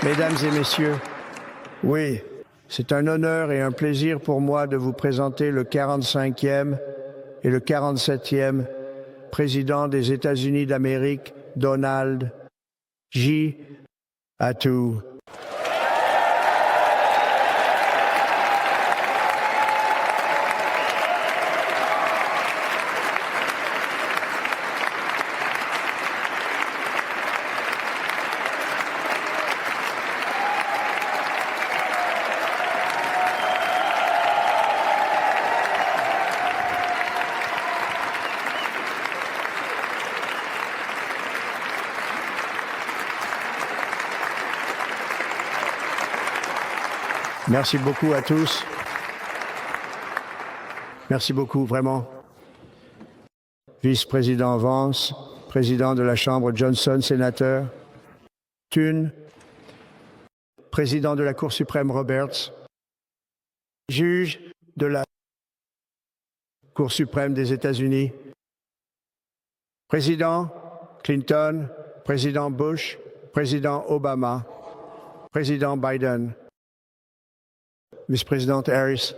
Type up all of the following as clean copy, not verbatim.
Mesdames et messieurs, oui, c'est un honneur et un plaisir pour moi de vous présenter le 45e et le 47e président des États-Unis d'Amérique, Donald J. Attu. Merci beaucoup à tous. Merci beaucoup, vraiment. Vice-président Vance, président de la Chambre Johnson, sénateur Thune, président de la Cour suprême Roberts, juge de la Cour suprême des États-Unis, président Clinton, président Bush, président Obama, président Biden, vice-présidente Harris,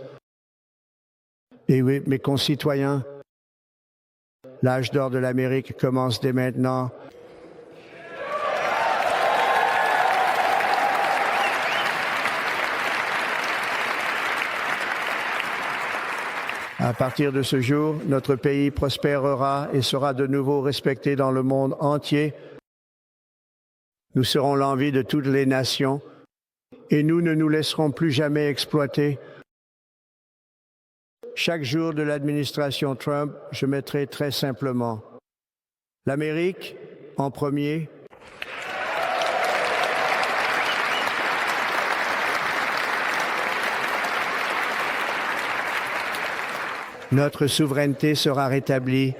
et oui, mes concitoyens, l'âge d'or de l'Amérique commence dès maintenant. À partir de ce jour, notre pays prospérera et sera de nouveau respecté dans le monde entier. Nous serons l'envie de toutes les nations. Et nous ne nous laisserons plus jamais exploiter. Chaque jour de l'administration Trump, je mettrai très simplement l'Amérique en premier, notre souveraineté sera rétablie,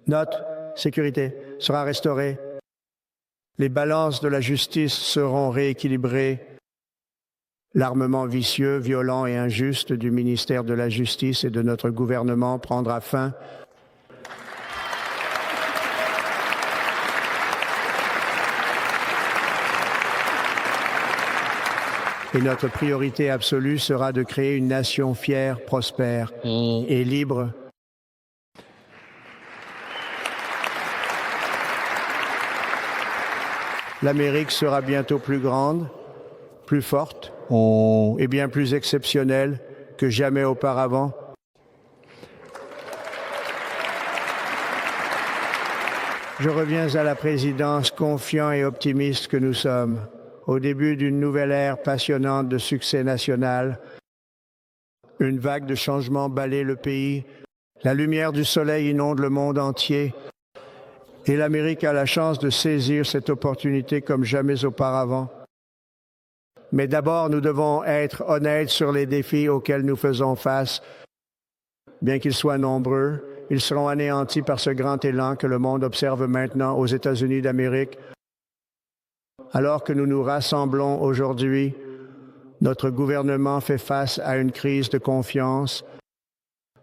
notre sécurité sera restaurée. Les balances de la justice seront rééquilibrées. L'armement vicieux, violent et injuste du ministère de la Justice et de notre gouvernement prendra fin. Et notre priorité absolue sera de créer une nation fière, prospère et libre. L'Amérique sera bientôt plus grande, plus forte et bien plus exceptionnelle que jamais auparavant. Je reviens à la présidence confiant et optimiste que nous sommes, au début d'une nouvelle ère passionnante de succès national. Une vague de changements balaie le pays, la lumière du soleil inonde le monde entier. Et l'Amérique a la chance de saisir cette opportunité comme jamais auparavant. Mais d'abord, nous devons être honnêtes sur les défis auxquels nous faisons face. Bien qu'ils soient nombreux, ils seront anéantis par ce grand élan que le monde observe maintenant aux États-Unis d'Amérique. Alors que nous nous rassemblons aujourd'hui, notre gouvernement fait face à une crise de confiance.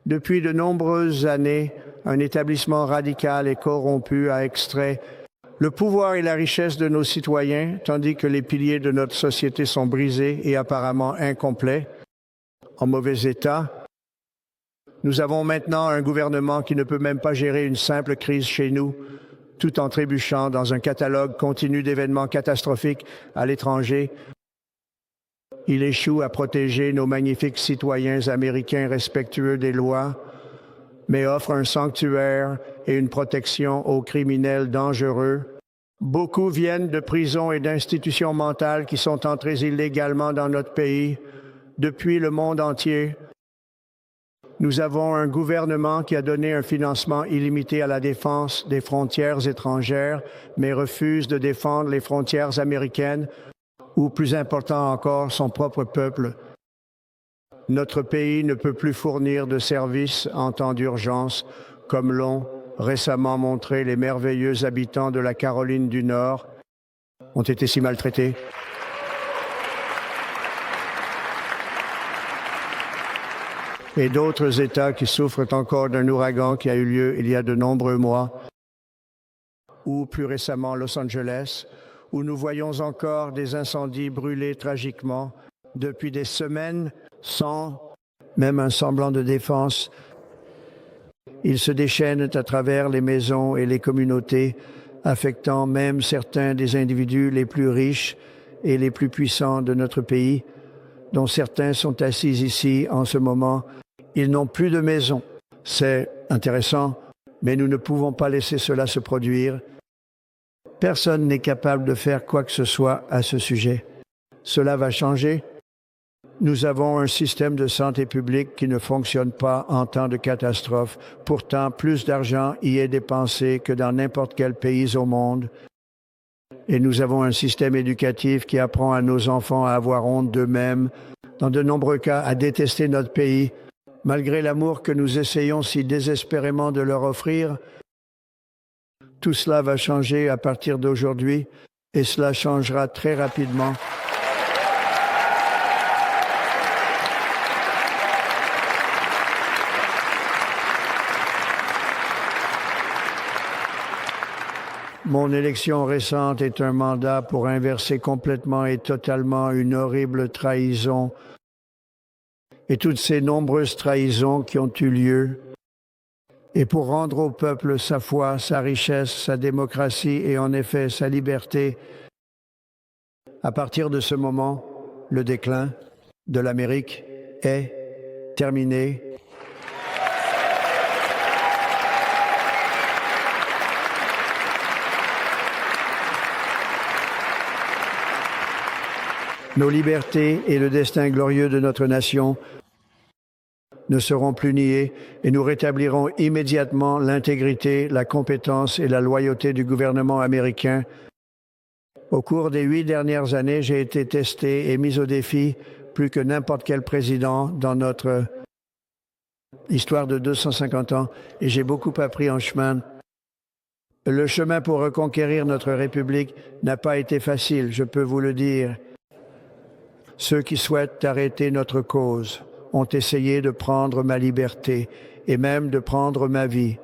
Depuis de nombreuses années, un établissement radical et corrompu a extrait le pouvoir et la richesse de nos citoyens, tandis que les piliers de notre société sont brisés et apparemment incomplets, en mauvais état. Nous avons maintenant un gouvernement qui ne peut même pas gérer une simple crise chez nous, tout en trébuchant dans un catalogue continu d'événements catastrophiques à l'étranger. Il échoue à protéger nos magnifiques citoyens américains respectueux des lois, mais offre un sanctuaire et une protection aux criminels dangereux. Beaucoup viennent de prisons et d'institutions mentales qui sont entrés illégalement dans notre pays, depuis le monde entier. Nous avons un gouvernement qui a donné un financement illimité à la défense des frontières étrangères, mais refuse de défendre les frontières américaines, ou plus important encore, son propre peuple. Notre pays ne peut plus fournir de services en temps d'urgence, comme l'ont récemment montré les merveilleux habitants de la Caroline du Nord, ont été si maltraités. Et d'autres États qui souffrent encore d'un ouragan qui a eu lieu il y a de nombreux mois, ou plus récemment Los Angeles, où nous voyons encore des incendies brûler tragiquement depuis des semaines sans même un semblant de défense. Ils se déchaînent à travers les maisons et les communautés, affectant même certains des individus les plus riches et les plus puissants de notre pays, dont certains sont assis ici en ce moment. Ils n'ont plus de maison. C'est intéressant, mais nous ne pouvons pas laisser cela se produire. Personne n'est capable de faire quoi que ce soit à ce sujet. Cela va changer. Nous avons un système de santé publique qui ne fonctionne pas en temps de catastrophe. Pourtant, plus d'argent y est dépensé que dans n'importe quel pays au monde. Et nous avons un système éducatif qui apprend à nos enfants à avoir honte d'eux-mêmes, dans de nombreux cas à détester notre pays, malgré l'amour que nous essayons si désespérément de leur offrir. Tout cela va changer à partir d'aujourd'hui et cela changera très rapidement. Mon élection récente est un mandat pour inverser complètement et totalement une horrible trahison et toutes ces nombreuses trahisons qui ont eu lieu, et pour rendre au peuple sa foi, sa richesse, sa démocratie et en effet sa liberté. À partir de ce moment, le déclin de l'Amérique est terminé. Nos libertés et le destin glorieux de notre nation ne seront plus niés et nous rétablirons immédiatement l'intégrité, la compétence et la loyauté du gouvernement américain. Au cours des 8 dernières années, j'ai été testé et mis au défi plus que n'importe quel président dans notre histoire de 250 ans et j'ai beaucoup appris en chemin. Le chemin pour reconquérir notre République n'a pas été facile, je peux vous le dire. Ceux qui souhaitent arrêter notre cause ont essayé de prendre ma liberté et même de prendre ma vie.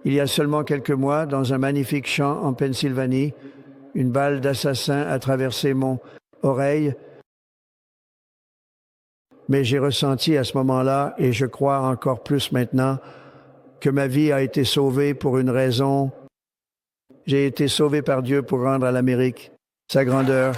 Il y a seulement quelques mois, dans un magnifique champ en Pennsylvanie, une balle d'assassin a traversé mon oreille. Mais j'ai ressenti à ce moment-là, et je crois encore plus maintenant, que ma vie a été sauvée pour une raison. J'ai été sauvé par Dieu pour rendre à l'Amérique sa grandeur.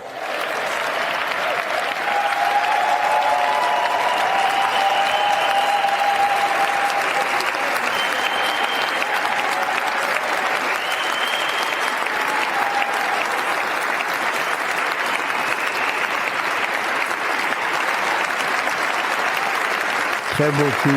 Très beaucoup.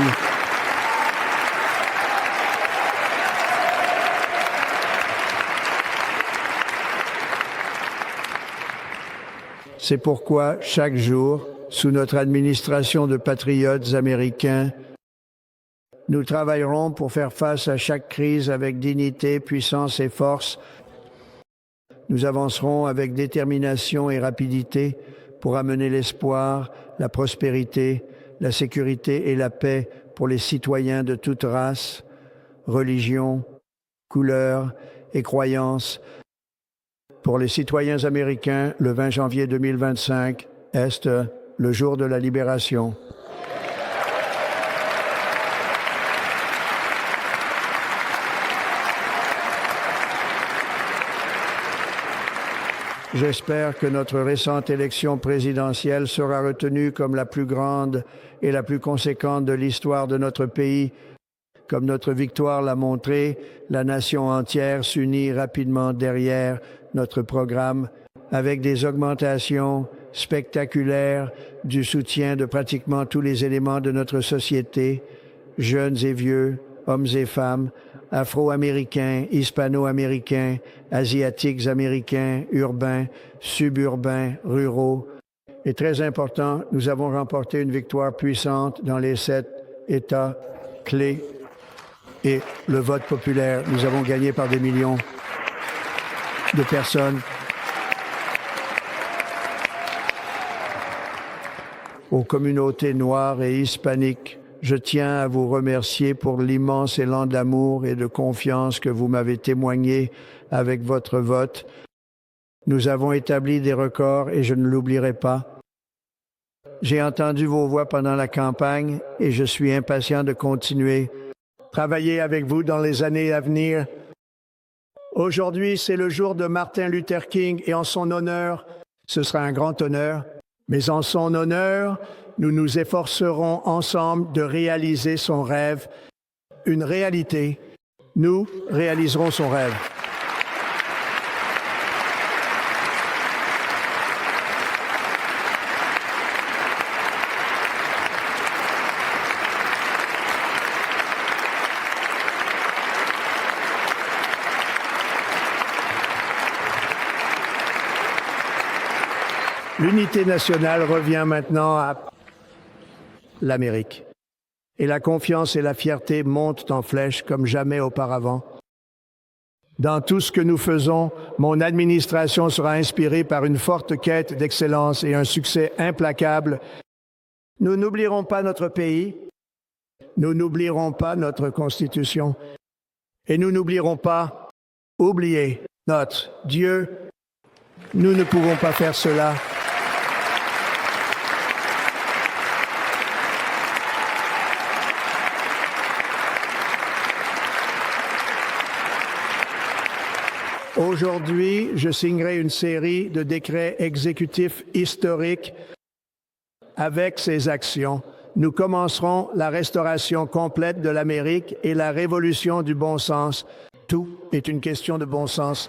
C'est pourquoi, chaque jour, sous notre administration de patriotes américains, nous travaillerons pour faire face à chaque crise avec dignité, puissance et force. Nous avancerons avec détermination et rapidité pour amener l'espoir, la prospérité, la sécurité et la paix pour les citoyens de toute race, religion, couleur et croyance. Pour les citoyens américains, le 20 janvier 2025 est le jour de la libération. J'espère que notre récente élection présidentielle sera retenue comme la plus grande et la plus conséquente de l'histoire de notre pays. Comme notre victoire l'a montré, la nation entière s'unit rapidement derrière notre programme avec des augmentations spectaculaires du soutien de pratiquement tous les éléments de notre société, jeunes et vieux, hommes et femmes, Afro-américains, Hispano-américains, Asiatiques américains, urbains, suburbains, ruraux. Et très important, nous avons remporté une victoire puissante dans les 7 États clés et le vote populaire. Nous avons gagné par des millions de personnes. Aux communautés noires et hispaniques, je tiens à vous remercier pour l'immense élan d'amour et de confiance que vous m'avez témoigné avec votre vote. Nous avons établi des records et je ne l'oublierai pas. J'ai entendu vos voix pendant la campagne et je suis impatient de continuer. Travailler avec vous dans les années à venir. Aujourd'hui, c'est le jour de Martin Luther King et en son honneur, ce sera un grand honneur, mais en son honneur, nous nous efforcerons ensemble de réaliser son rêve, une réalité. Nous réaliserons son rêve. L'unité nationale revient maintenant à l'Amérique. Et la confiance et la fierté montent en flèche comme jamais auparavant. Dans tout ce que nous faisons, mon administration sera inspirée par une forte quête d'excellence et un succès implacable. Nous n'oublierons pas notre pays, nous n'oublierons pas notre Constitution et nous n'oublierons pas oublier notre Dieu. Nous ne pouvons pas faire cela. Aujourd'hui, je signerai une série de décrets exécutifs historiques avec ces actions. Nous commencerons la restauration complète de l'Amérique et la révolution du bon sens. Tout est une question de bon sens.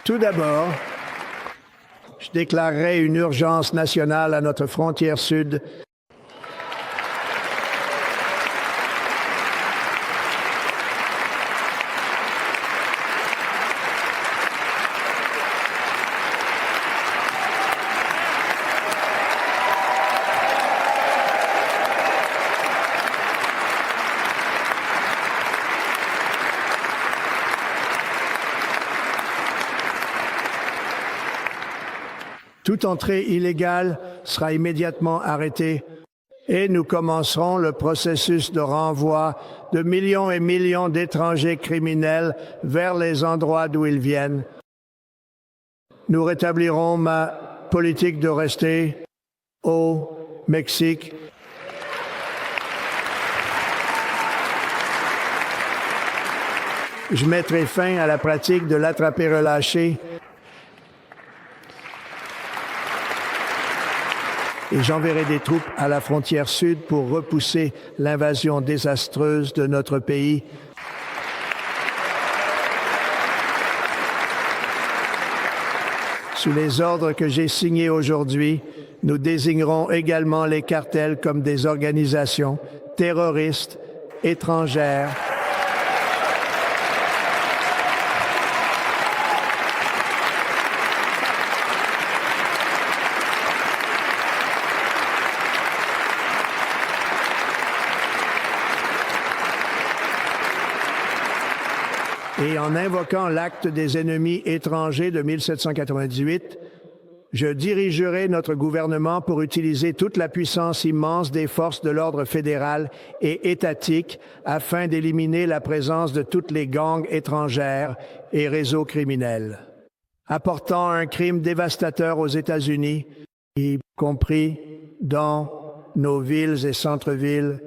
Tout d'abord, je déclarerai une urgence nationale à notre frontière sud. Toute entrée illégale sera immédiatement arrêtée et nous commencerons le processus de renvoi de millions et millions d'étrangers criminels vers les endroits d'où ils viennent. Nous rétablirons ma politique de rester au Mexique. Je mettrai fin à la pratique de l'attraper-relâcher et j'enverrai des troupes à la frontière sud pour repousser l'invasion désastreuse de notre pays. Sous les ordres que j'ai signés aujourd'hui, nous désignerons également les cartels comme des organisations terroristes étrangères. Et en invoquant l'acte des ennemis étrangers de 1798, je dirigerai notre gouvernement pour utiliser toute la puissance immense des forces de l'ordre fédéral et étatique afin d'éliminer la présence de toutes les gangs étrangères et réseaux criminels, apportant un crime dévastateur aux États-Unis, y compris dans nos villes et centres-villes.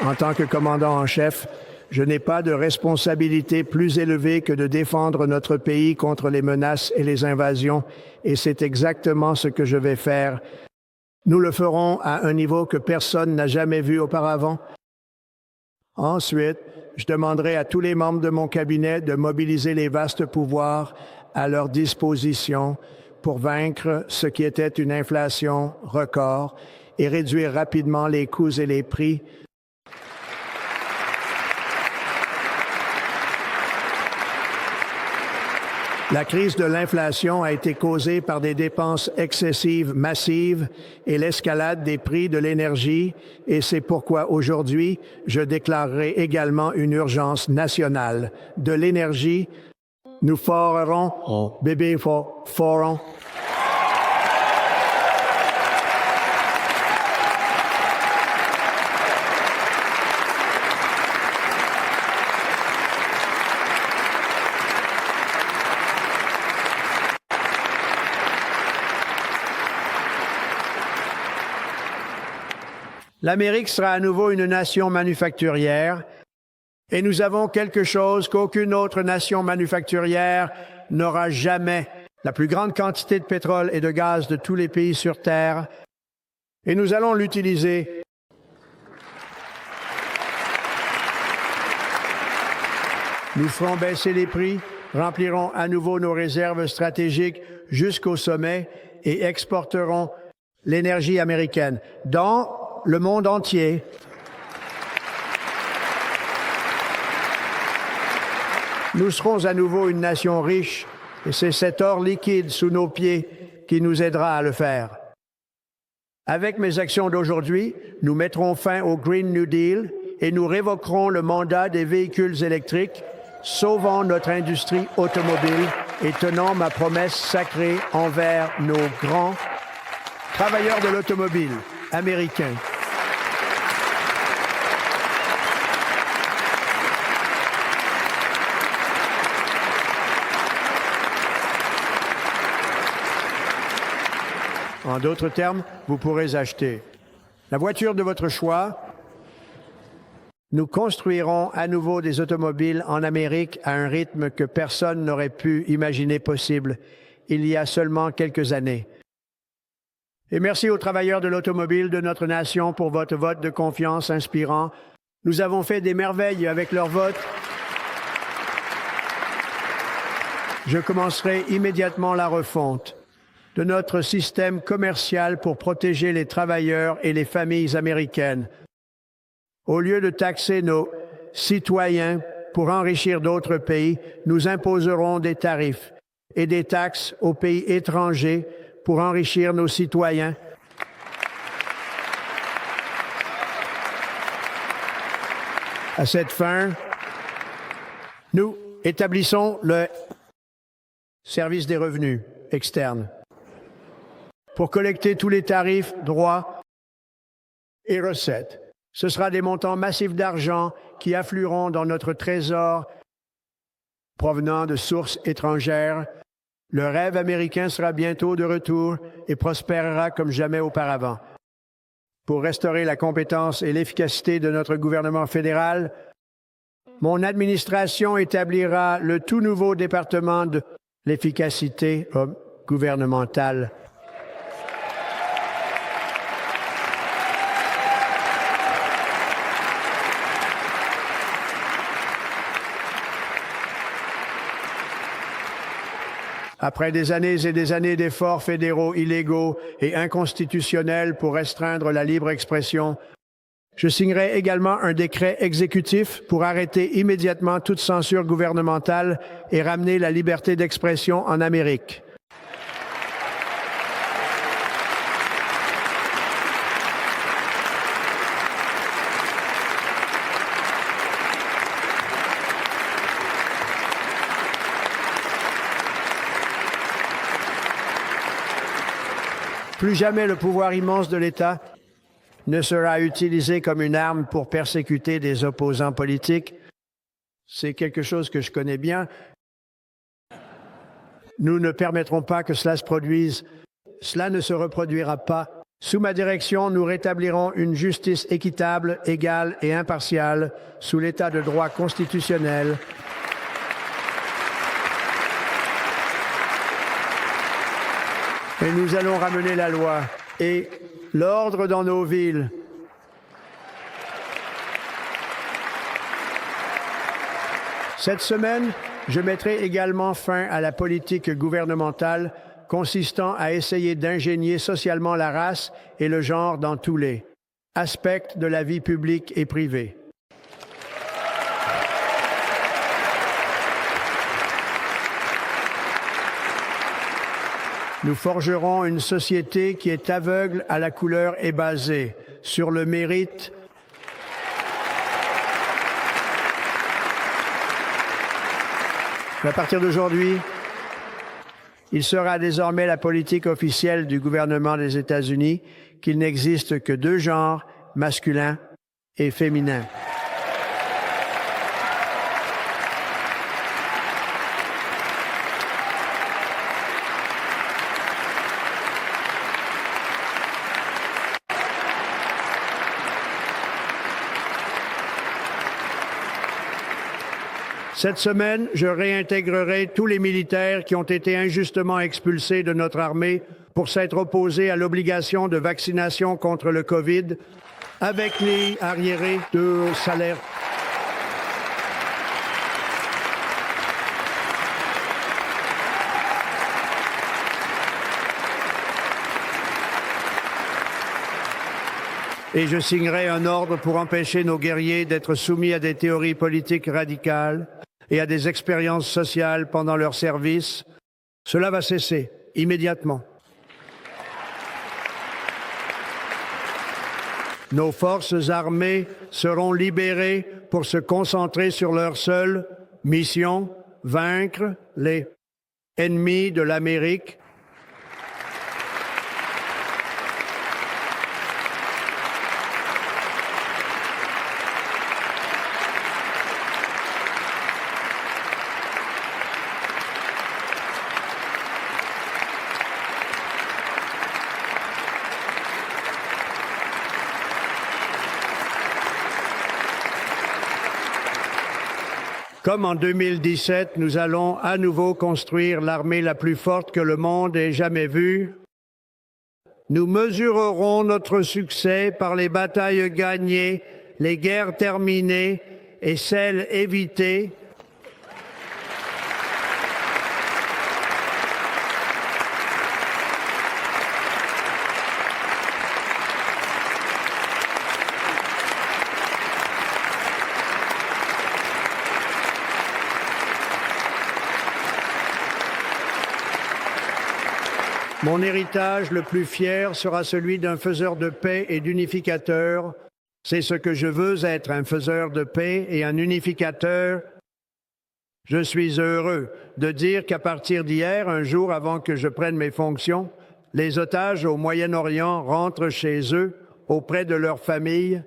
En tant que commandant en chef, je n'ai pas de responsabilité plus élevée que de défendre notre pays contre les menaces et les invasions, et c'est exactement ce que je vais faire. Nous le ferons à un niveau que personne n'a jamais vu auparavant. Ensuite, je demanderai à tous les membres de mon cabinet de mobiliser les vastes pouvoirs à leur disposition pour vaincre ce qui était une inflation record et réduire rapidement les coûts et les prix. La crise de l'inflation a été causée par des dépenses excessives massives et l'escalade des prix de l'énergie, et c'est pourquoi aujourd'hui, je déclarerai également une urgence nationale de l'énergie. Nous forerons, bébé forons. L'Amérique sera à nouveau une nation manufacturière et nous avons quelque chose qu'aucune autre nation manufacturière n'aura jamais, la plus grande quantité de pétrole et de gaz de tous les pays sur Terre, et nous allons l'utiliser. Nous ferons baisser les prix, remplirons à nouveau nos réserves stratégiques jusqu'au sommet et exporterons l'énergie américaine dans le monde entier. Nous serons à nouveau une nation riche et c'est cet or liquide sous nos pieds qui nous aidera à le faire. Avec mes actions d'aujourd'hui, nous mettrons fin au Green New Deal et nous révoquerons le mandat des véhicules électriques, sauvant notre industrie automobile et tenant ma promesse sacrée envers nos grands travailleurs de l'automobile américains. En d'autres termes, vous pourrez acheter la voiture de votre choix. Nous construirons à nouveau des automobiles en Amérique à un rythme que personne n'aurait pu imaginer possible il y a seulement quelques années. Et merci aux travailleurs de l'automobile de notre nation pour votre vote de confiance inspirant. Nous avons fait des merveilles avec leur vote. Je commencerai immédiatement la refonte de notre système commercial pour protéger les travailleurs et les familles américaines. Au lieu de taxer nos citoyens pour enrichir d'autres pays, nous imposerons des tarifs et des taxes aux pays étrangers pour enrichir nos citoyens. À cette fin, nous établissons le service des revenus externes pour collecter tous les tarifs, droits et recettes. Ce sera des montants massifs d'argent qui afflueront dans notre trésor provenant de sources étrangères. Le rêve américain sera bientôt de retour et prospérera comme jamais auparavant. Pour restaurer la compétence et l'efficacité de notre gouvernement fédéral, mon administration établira le tout nouveau département de l'efficacité gouvernementale. Après des années et des années d'efforts fédéraux illégaux et inconstitutionnels pour restreindre la libre expression, je signerai également un décret exécutif pour arrêter immédiatement toute censure gouvernementale et ramener la liberté d'expression en Amérique. Plus jamais le pouvoir immense de l'État ne sera utilisé comme une arme pour persécuter des opposants politiques. C'est quelque chose que je connais bien. Nous ne permettrons pas que cela se produise. Cela ne se reproduira pas. Sous ma direction, nous rétablirons une justice équitable, égale et impartiale sous l'État de droit constitutionnel. Et nous allons ramener la loi et l'ordre dans nos villes. Cette semaine, je mettrai également fin à la politique gouvernementale consistant à essayer d'ingénier socialement la race et le genre dans tous les aspects de la vie publique et privée. Nous forgerons une société qui est aveugle à la couleur et basée sur le mérite, à partir d'aujourd'hui, il sera désormais la politique officielle du gouvernement des États-Unis qu'il n'existe que deux genres, masculin et féminin. Cette semaine, je réintégrerai tous les militaires qui ont été injustement expulsés de notre armée pour s'être opposés à l'obligation de vaccination contre le COVID, avec les arriérés de salaire. Et je signerai un ordre pour empêcher nos guerriers d'être soumis à des théories politiques radicales et à des expériences sociales pendant leur service. Cela va cesser immédiatement. Nos forces armées seront libérées pour se concentrer sur leur seule mission, vaincre les ennemis de l'Amérique. Comme en 2017, nous allons à nouveau construire l'armée la plus forte que le monde ait jamais vue. Nous mesurerons notre succès par les batailles gagnées, les guerres terminées et celles évitées. Mon héritage le plus fier sera celui d'un faiseur de paix et d'unificateur. C'est ce que je veux être, un faiseur de paix et un unificateur. Je suis heureux de dire qu'à partir d'hier, un jour avant que je prenne mes fonctions, les otages au Moyen-Orient rentrent chez eux, auprès de leurs familles.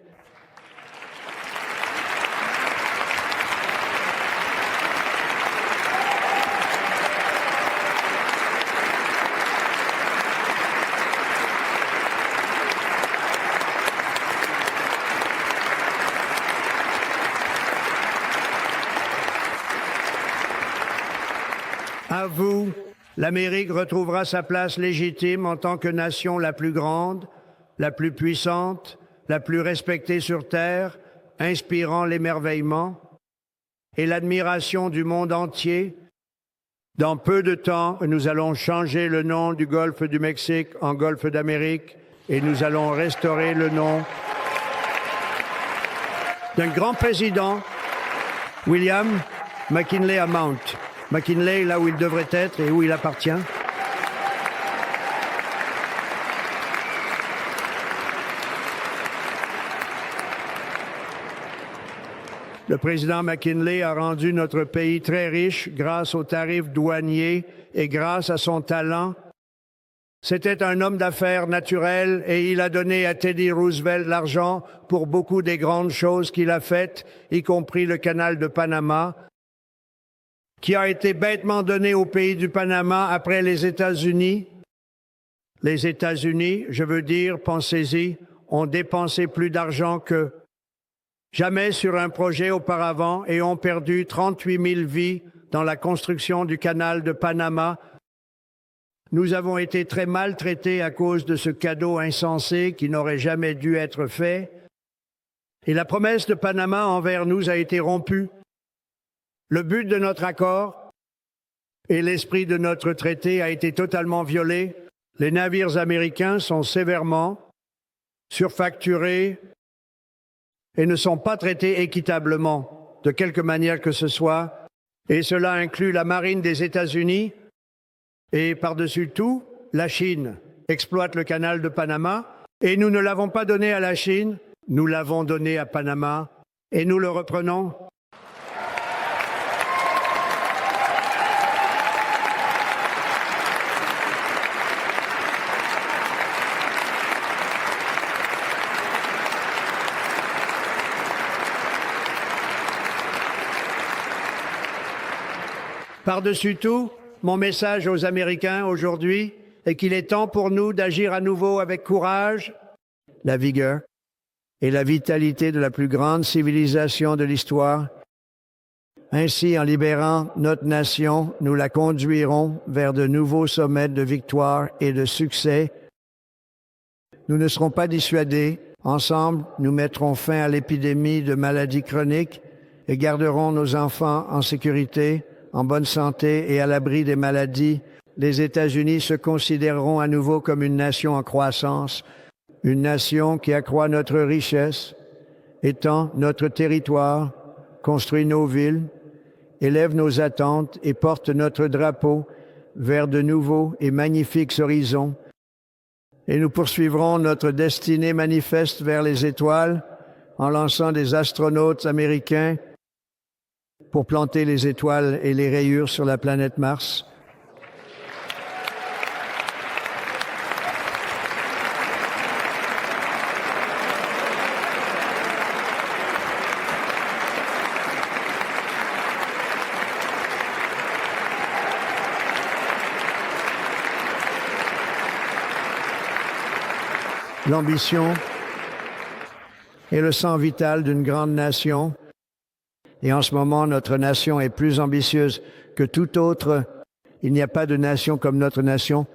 À vous, l'Amérique retrouvera sa place légitime en tant que nation la plus grande, la plus puissante, la plus respectée sur Terre, inspirant l'émerveillement et l'admiration du monde entier. Dans peu de temps, nous allons changer le nom du Golfe du Mexique en Golfe d'Amérique et nous allons restaurer le nom d'un grand président, William McKinley Amount. McKinley, là où il devrait être et où il appartient. Le président McKinley a rendu notre pays très riche grâce aux tarifs douaniers et grâce à son talent. C'était un homme d'affaires naturel et il a donné à Teddy Roosevelt l'argent pour beaucoup des grandes choses qu'il a faites, y compris le canal de Panama, qui a été bêtement donné au pays du Panama après les États-Unis. Les États-Unis, je veux dire, pensez-y, ont dépensé plus d'argent que jamais sur un projet auparavant et ont perdu 38 000 vies dans la construction du canal de Panama. Nous avons été très maltraités à cause de ce cadeau insensé qui n'aurait jamais dû être fait. Et la promesse de Panama envers nous a été rompue. Le but de notre accord et l'esprit de notre traité a été totalement violé. Les navires américains sont sévèrement surfacturés et ne sont pas traités équitablement, de quelque manière que ce soit. Et cela inclut la marine des États-Unis et, par-dessus tout, la Chine exploite le canal de Panama. Et nous ne l'avons pas donné à la Chine, nous l'avons donné à Panama et nous le reprenons. Par-dessus tout, mon message aux Américains aujourd'hui est qu'il est temps pour nous d'agir à nouveau avec courage, la vigueur et la vitalité de la plus grande civilisation de l'histoire. Ainsi, en libérant notre nation, nous la conduirons vers de nouveaux sommets de victoire et de succès. Nous ne serons pas dissuadés. Ensemble, nous mettrons fin à l'épidémie de maladies chroniques et garderons nos enfants en sécurité, en bonne santé et à l'abri des maladies. Les États-Unis se considéreront à nouveau comme une nation en croissance, une nation qui accroît notre richesse, étend notre territoire, construit nos villes, élève nos attentes et porte notre drapeau vers de nouveaux et magnifiques horizons. Et nous poursuivrons notre destinée manifeste vers les étoiles en lançant des astronautes américains pour planter les étoiles et les rayures sur la planète Mars. L'ambition est le sang vital d'une grande nation. Et en ce moment, notre nation est plus ambitieuse que toute autre. Il n'y a pas de nation comme notre nation.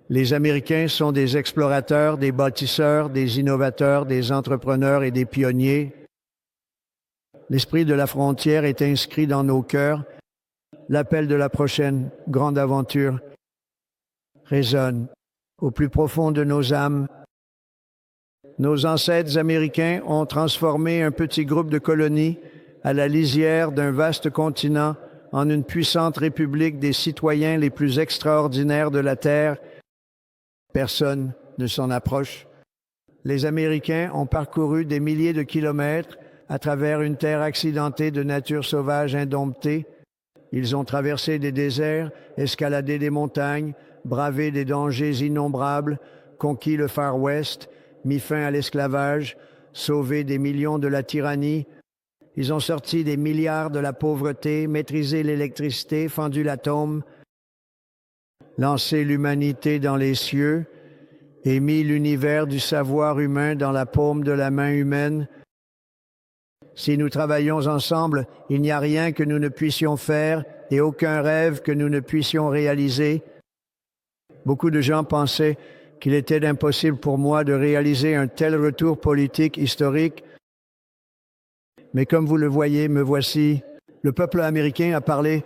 Les Américains sont des explorateurs, des bâtisseurs, des innovateurs, des entrepreneurs et des pionniers. L'esprit de la frontière est inscrit dans nos cœurs. L'appel de la prochaine grande aventure résonne au plus profond de nos âmes. Nos ancêtres américains ont transformé un petit groupe de colonies à la lisière d'un vaste continent en une puissante république des citoyens les plus extraordinaires de la Terre. Personne ne s'en approche. Les Américains ont parcouru des milliers de kilomètres à travers une terre accidentée de nature sauvage indomptée. Ils ont traversé des déserts, escaladé des montagnes, bravé des dangers innombrables, conquis le Far West, mis fin à l'esclavage, sauvé des millions de la tyrannie. Ils ont sorti des milliards de la pauvreté, maîtrisé l'électricité, fendu l'atome, lancé l'humanité dans les cieux et mis l'univers du savoir humain dans la paume de la main humaine. Si nous travaillons ensemble, il n'y a rien que nous ne puissions faire et aucun rêve que nous ne puissions réaliser. Beaucoup de gens pensaient qu'il était impossible pour moi de réaliser un tel retour politique historique. Mais comme vous le voyez, me voici. Le peuple américain a parlé.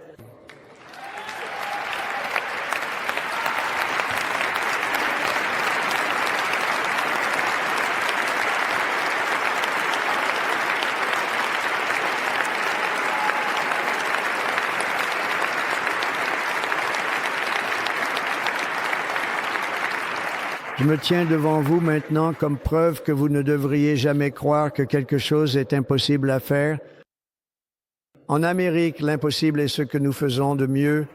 Je me tiens devant vous maintenant comme preuve que vous ne devriez jamais croire que quelque chose est impossible à faire. En Amérique, l'impossible est ce que nous faisons de mieux.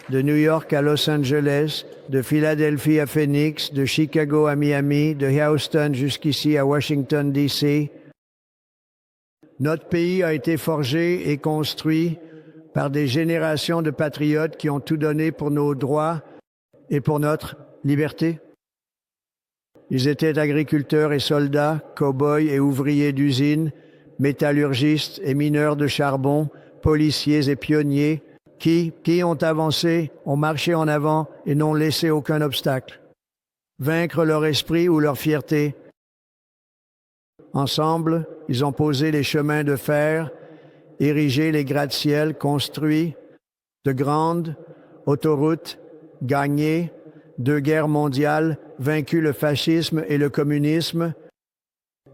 De New York à Los Angeles, de Philadelphie à Phoenix, de Chicago à Miami, de Houston jusqu'ici à Washington, D.C., notre pays a été forgé et construit par des générations de patriotes qui ont tout donné pour nos droits et pour notre liberté. Ils étaient agriculteurs et soldats, cow-boys et ouvriers d'usine, métallurgistes et mineurs de charbon, policiers et pionniers, qui ont avancé, ont marché en avant et n'ont laissé aucun obstacle. Vaincre leur esprit ou leur fierté. Ensemble, ils ont posé les chemins de fer, érigé les gratte-ciels, construit de grandes autoroutes, gagné 2 guerres mondiales, vaincu le fascisme et le communisme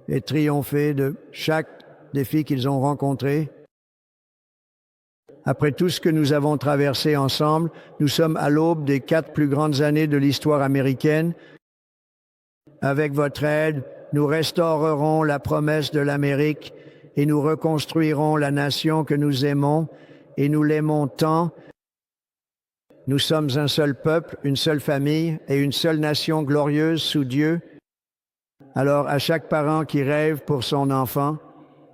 et triomphé de chaque défi qu'ils ont rencontré. Après tout ce que nous avons traversé ensemble, nous sommes à l'aube des 4 plus grandes années de l'histoire américaine. Avec votre aide, nous restaurerons la promesse de l'Amérique et nous reconstruirons la nation que nous aimons et nous l'aimons tant. Nous sommes un seul peuple, une seule famille et une seule nation glorieuse sous Dieu. Alors, à chaque parent qui rêve pour son enfant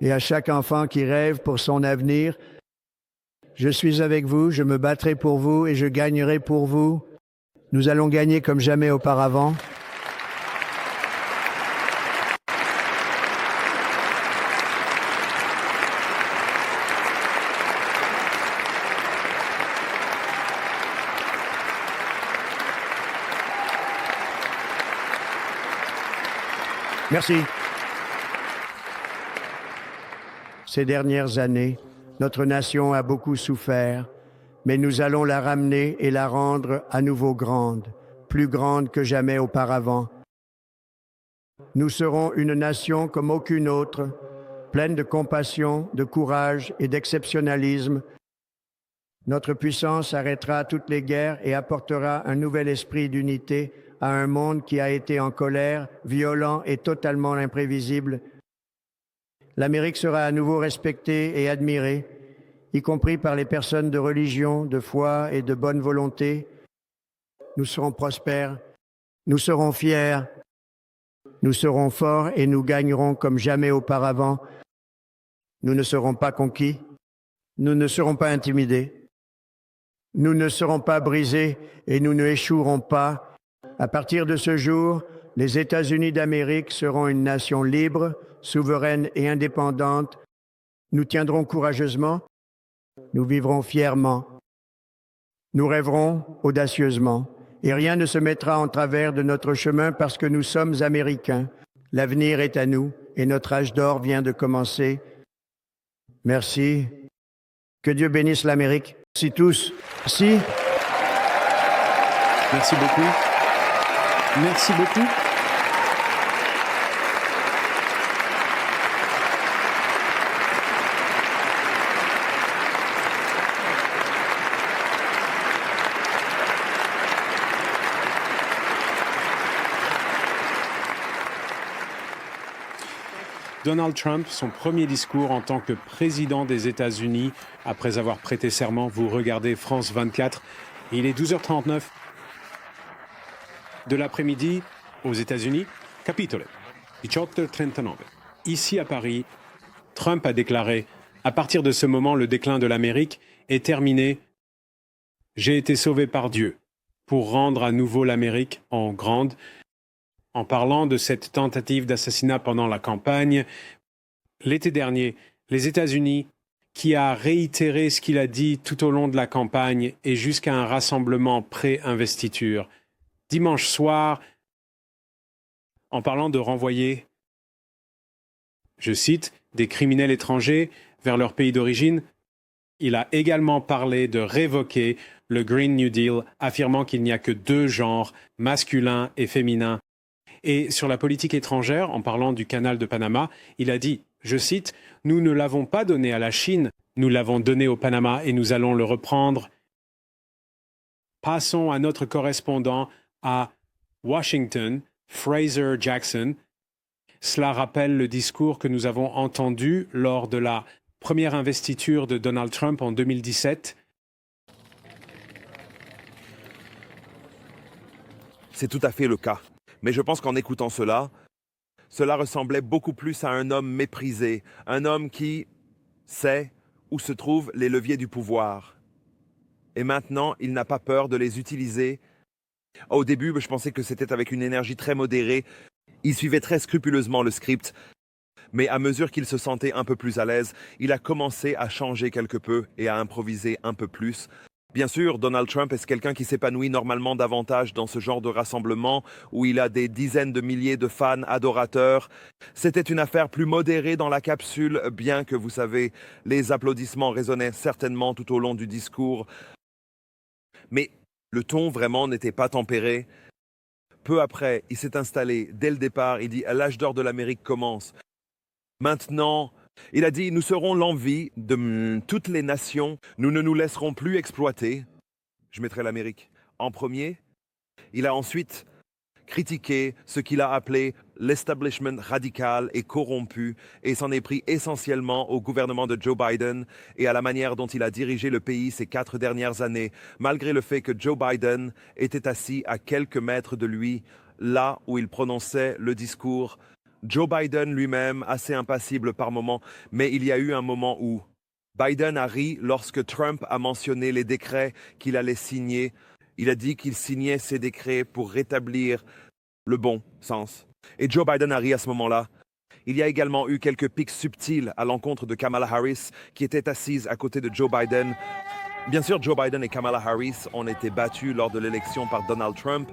et à chaque enfant qui rêve pour son avenir, je suis avec vous, je me battrai pour vous et je gagnerai pour vous. Nous allons gagner comme jamais auparavant. Merci. Ces dernières années, notre nation a beaucoup souffert, mais nous allons la ramener et la rendre à nouveau grande, plus grande que jamais auparavant. Nous serons une nation comme aucune autre, pleine de compassion, de courage et d'exceptionnalisme. Notre puissance arrêtera toutes les guerres et apportera un nouvel esprit d'unité à un monde qui a été en colère, violent et totalement imprévisible. L'Amérique sera à nouveau respectée et admirée, y compris par les personnes de religion, de foi et de bonne volonté. Nous serons prospères, nous serons fiers, nous serons forts et nous gagnerons comme jamais auparavant. Nous ne serons pas conquis, nous ne serons pas intimidés, nous ne serons pas brisés et nous ne échouerons pas. À partir de ce jour, les États-Unis d'Amérique seront une nation libre, souveraine et indépendante. Nous tiendrons courageusement, nous vivrons fièrement, nous rêverons audacieusement et rien ne se mettra en travers de notre chemin parce que nous sommes Américains. L'avenir est à nous et notre âge d'or vient de commencer. Merci. Que Dieu bénisse l'Amérique. Merci tous. Merci. Merci beaucoup. Merci beaucoup. Donald Trump, son premier discours en tant que président des États-Unis, après avoir prêté serment. Vous regardez France 24. Il est 12h39 de l'après-midi aux États-Unis. Capitole 18:39. Ici à Paris, Trump a déclaré « À partir de ce moment, le déclin de l'Amérique est terminé. J'ai été sauvé par Dieu pour rendre à nouveau l'Amérique en grande ». En parlant de cette tentative d'assassinat pendant la campagne, l'été dernier, les États-Unis, qui a réitéré ce qu'il a dit tout au long de la campagne et jusqu'à un rassemblement pré-investiture. Dimanche soir, en parlant de renvoyer, je cite, des criminels étrangers vers leur pays d'origine, il a également parlé de révoquer le Green New Deal, affirmant qu'il n'y a que deux genres, masculin et féminin. Et sur la politique étrangère, en parlant du canal de Panama, il a dit, je cite, « Nous ne l'avons pas donné à la Chine, nous l'avons donné au Panama et nous allons le reprendre. » Passons à notre correspondant à Washington, Fraser Jackson. Cela rappelle le discours que nous avons entendu lors de la première investiture de Donald Trump en 2017. C'est tout à fait le cas. Mais je pense qu'en écoutant cela ressemblait beaucoup plus à un homme méprisé, un homme qui sait où se trouvent les leviers du pouvoir. Et maintenant, il n'a pas peur de les utiliser. Au début, je pensais que c'était avec une énergie très modérée. Il suivait très scrupuleusement le script. Mais à mesure qu'il se sentait un peu plus à l'aise, il a commencé à changer quelque peu et à improviser un peu plus. Bien sûr, Donald Trump est quelqu'un qui s'épanouit normalement davantage dans ce genre de rassemblement où il a des dizaines de milliers de fans adorateurs. C'était une affaire plus modérée dans la capsule, bien que, vous savez, les applaudissements résonnaient certainement tout au long du discours. Mais le ton vraiment n'était pas tempéré. Peu après, il s'est installé. Dès le départ, il dit « L'âge d'or de l'Amérique commence ». Maintenant, il a dit « Nous serons l'envie de toutes les nations. Nous ne nous laisserons plus exploiter. » Je mettrai l'Amérique en premier. Il a ensuite critiqué ce qu'il a appelé l'establishment radical et corrompu et s'en est pris essentiellement au gouvernement de Joe Biden et à la manière dont il a dirigé le pays ces 4 dernières années, malgré le fait que Joe Biden était assis à quelques mètres de lui, là où il prononçait le discours. Joe Biden lui-même, assez impassible par moments, mais il y a eu un moment où Biden a ri lorsque Trump a mentionné les décrets qu'il allait signer. Il a dit qu'il signait ces décrets pour rétablir le bon sens. Et Joe Biden a ri à ce moment-là. Il y a également eu quelques pics subtils à l'encontre de Kamala Harris, qui était assise à côté de Joe Biden. Bien sûr, Joe Biden et Kamala Harris ont été battus lors de l'élection par Donald Trump,